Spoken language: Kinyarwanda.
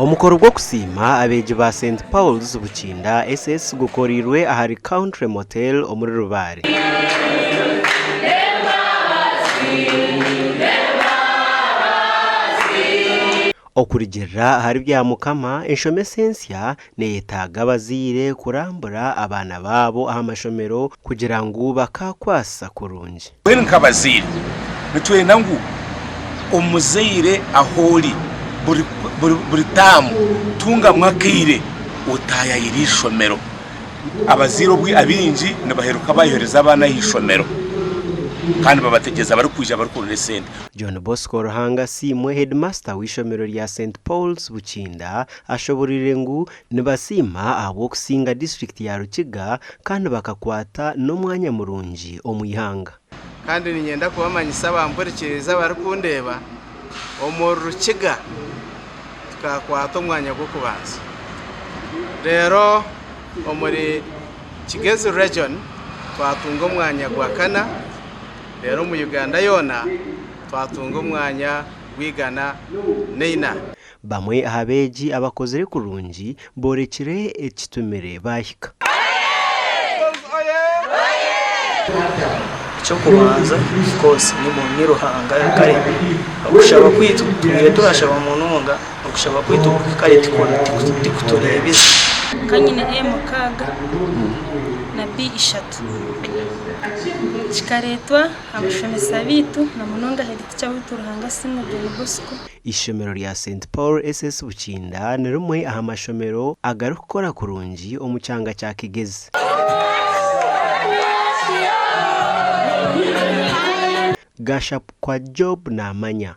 Omukoro gwo kusima abeegi ba St Paul's Bukinda SS gukorirwe ahari Country Motel omuri Rubare. Okurigirira ahari bya Mukama enshomesensya neyetaaga abazaire kurambura abaana baabo aha mashomero kugira ngu bakakwasa kurungi. Bwenu nk'abazaire nitwenda ngu omuzaire ahori buri tamu tunga mwakaire otayayira ishomero abazaire obwi abingi nibaheruka bayohereza abaana y'ishomero kandi babategeza bari kwija bari kurura sente. John Bosco Ruhanga Simwe headmaster w'ishomero rya St Paul's Bukinda ashoborire ngu nibasima abo kusinga district ya Rukiga kandi bakakwata n'omwanya murungi omuyihanga. Kandi ninyenda kubamanyisa bamburikiriza bari kundeba omu Rukiga tukakwata omwanya gwo kubanza. Rero omuri Kigezi region twatunga omwanya gwa kana. Rero mu Uganda yona twatunga omwanya gwigana neina. Bamwe ahabeegi abakozere kurungi borekire ekitumire bahika. Cyo kubanza kose ni mu niruhanga kare akushaba kwitu turashaba mununga akushaba kwitu kare tikuturebiza kanyine mukaga na B3 chikaretwa abashomesa bitu na munonga hediti cyawitu Ruhanga Simwe John Bosco. Ishomero rya St Paul SS Bukinda ni rumwe aha mashomero agarukora kurungi omucyanga cya Kigezi. Gasha kwa Job na Manya